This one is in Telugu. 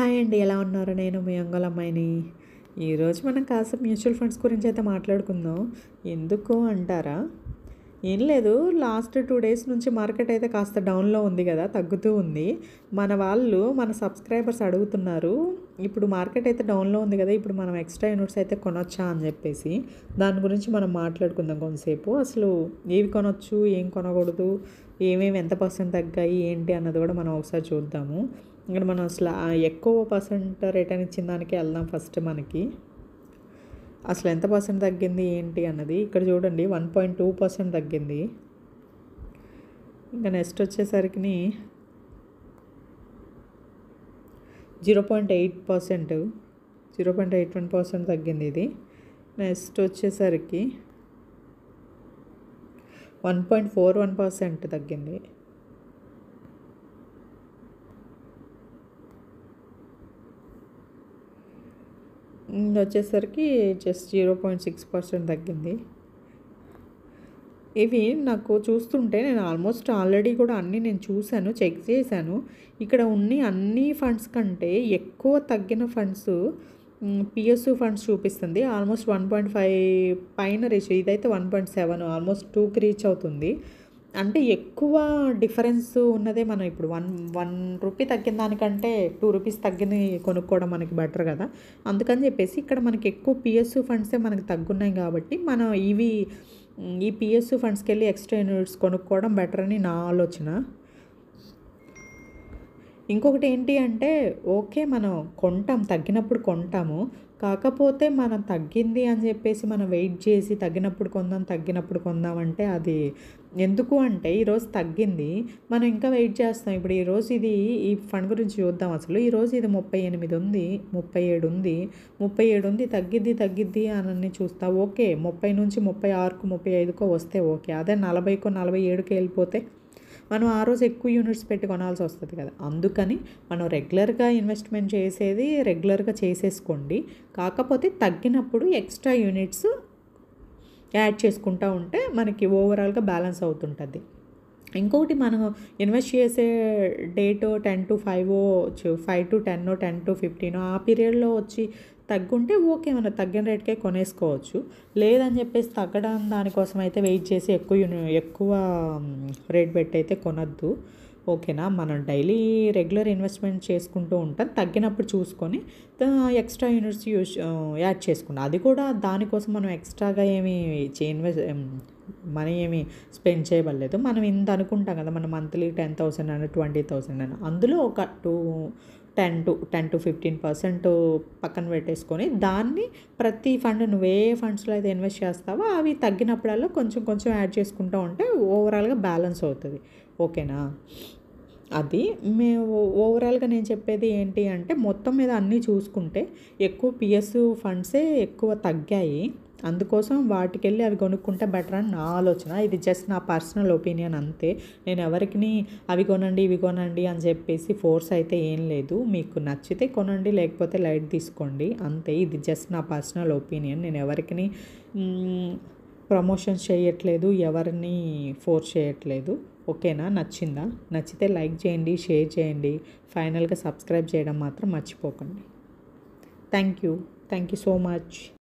హాయ్ అండి. ఎలా ఉన్నారు? నేను మీ ఒంగోలమ్మాయిని. ఈరోజు మనం కాస్త మ్యూచువల్ ఫండ్స్ గురించి అయితే మాట్లాడుకుందాం. ఎందుకు అంటారా? ఏం లేదు. లాస్ట్ 2 డేస్ నుంచి మార్కెట్ అయితే కాస్త డౌన్‌లో ఉంది గదా! తగ్గుతూ ఉంది. మన సబ్స్క్రైబర్స్ అడుగుతున్నారు. ఇప్పుడు మార్కెట్ అయితే డౌన్‌లో ఉంది గదా! ఇప్పుడు మనం ఎక్స్‌ట్రా యూనిట్స్ అయితే కొనొచ్చా అని జెప్పేసి. దాని గురించి మనం మాట్లాడుకుందాం కొంతసేపు. అసలు ఏవి కొనొచ్చు? ఏం కొనకూడదు? ఏమేమి ఎంత పర్సెంట్ తగ్గాయి? ఏంటి అన్నది గూడా మనం ఒకసారి చూద్దాము. ఇక్కడ మనం అసలు ఎక్కువ పర్సెంట్ రిటర్న్ ఇచ్చిన దానికే వెళ్దాం ఫస్ట్ మనకి. అసలు ఎంత పర్సెంట్ తగ్గింది ఏంటి అన్నది ఇక్కడ చూడండి. 1.2% తగ్గింది. ఇంకా నెక్స్ట్ వచ్చేసరికి 0.8%, 0.81% తగ్గింది ఇది. నెక్స్ట్ వచ్చేసరికి 1.41% తగ్గింది. వచ్చేసరికి జస్ట్ 0.6% తగ్గింది. ఇవి నాకు చూస్తుంటే నేను ఆల్రెడీ కూడా అన్నీ నేను చూశాను, చెక్ చేశాను. ఇక్కడ అన్ని ఫండ్స్ కంటే ఎక్కువ తగ్గిన ఫండ్స్ పిఎస్యు ఫండ్స్ చూపిస్తుంది. ఆల్మోస్ట్ 1.5 పైన రీచ్. ఇదైతే 1.7 ఆల్మోస్ట్ 2కి రీచ్ అవుతుంది. అంటే ఎక్కువ డిఫరెన్స్ ఉన్నదే మనం ఇప్పుడు వన్ రూపీ తగ్గిన దానికంటే 2 రూపీస్ తగ్గిన కొనుక్కోవడం మనకి బెటర్ కదా. అందుకని చెప్పేసి ఇక్కడ మనకి ఎక్కువ పిఎస్యు ఫండ్సే మనకి తగ్గున్నాయి కాబట్టి మనం ఈ పిఎస్యు ఫండ్స్కి వెళ్ళి ఎక్స్ట్రా యూనిట్స్ కొనుక్కోవడం బెటర్ అని నా ఆలోచన. ఇంకొకటి ఏంటి అంటే ఓకే, మనం తగ్గినప్పుడు కొంటాము. కాకపోతే మనం తగ్గింది అని చెప్పేసి మనం వెయిట్ చేసి తగ్గినప్పుడు కొందాం అంటే అది ఎందుకు అంటే ఈరోజు తగ్గింది, మనం ఇంకా వెయిట్ చేస్తాం. ఇప్పుడు ఈరోజు ఈ ఫండ్ గురించి చూద్దాం. అసలు ఈరోజు ఇది 38 ఉంది, 37 ఉంది, 37 ఉంది. తగ్గిద్ది అని చూస్తా. ఓకే, 30 నుంచి 36కో 35కో వస్తే ఓకే. అదే 40కో 47కో వెళ్ళిపోతే మనం ఆ రోజు ఎక్కువ యూనిట్స్ పెట్టి కొనాల్సి వస్తుంది కదా. అందుకని మనం రెగ్యులర్గా ఇన్వెస్ట్మెంట్ చేసేది రెగ్యులర్గా చేసేసుకోండి. కాకపోతే తగ్గినప్పుడు ఎక్స్ట్రా యూనిట్స్ యాడ్ చేసుకుంటూ ఉంటే మనకి ఓవరాల్గా బ్యాలెన్స్ అవుతుంటుంది. ఇంకొకటి మనం ఇన్వెస్ట్ చేసే డేట్ 10 to 5, 5 to 10, 10 to 15 ఆ పీరియడ్లో వచ్చి తగ్గుంటే ఓకే, మనం తగ్గిన రేట్కే కొనేసుకోవచ్చు. లేదని చెప్పేసి తగ్గడం దానికోసం అయితే వెయిట్ చేసి ఎక్కువ రేట్ పెట్టి అయితే కొనద్దు. ఓకేనా. మనం డైలీ రెగ్యులర్ ఇన్వెస్ట్మెంట్ చేసుకుంటూ ఉంటాం. తగ్గినప్పుడు చూసుకొని ఎక్స్ట్రా యూనిట్స్ యాడ్ చేసుకుంటాం. అది కూడా దానికోసం మనం ఎక్స్ట్రాగా మనీ ఏమి స్పెండ్ చేయబడలేదు. మనం ఇంత అనుకుంటాం కదా, మనం మంత్లీ 10,000 అని 20,000 అని, అందులో ఒక 10 to 15% పక్కన పెట్టేసుకొని దాన్ని ప్రతి ఫండ్ నువ్వు ఏ ఫండ్స్లో అయితే ఇన్వెస్ట్ చేస్తావో అవి తగ్గినప్పుడల్లా కొంచెం యాడ్ చేసుకుంటూ ఉంటే ఓవరాల్గా బ్యాలెన్స్ అవుతుంది. ఓకేనా. అది ఓవరాల్గా నేను చెప్పేది ఏంటి అంటే మొత్తం మీద అన్నీ చూసుకుంటే ఎక్కువ పిఎస్యు ఫండ్సే ఎక్కువ తగ్గాయి. అందుకోసం వాటికెళ్ళి అవి కొనుక్కుంటే బెటర్ అని నా ఆలోచన. ఇది జస్ట్ నా పర్సనల్ ఒపీనియన్ అంతే. నేను ఎవరికి అవి కొనండి ఇవి కొనండి అని చెప్పేసి ఫోర్స్ అయితే ఏం లేదు. మీకు నచ్చితే కొనండి, లేకపోతే లైట్ తీసుకోండి అంతే. ఇది జస్ట్ నా పర్సనల్ ఒపీనియన్. నేను ఎవరికి ప్రమోషన్స్ చేయట్లేదు, ఎవరిని ఫోర్స్ చేయట్లేదు. ఓకేనా. నచ్చితే లైక్ చేయండి, షేర్ చేయండి, ఫైనల్గా సబ్స్క్రైబ్ చేయడం మాత్రం మర్చిపోకండి. Thank you so much.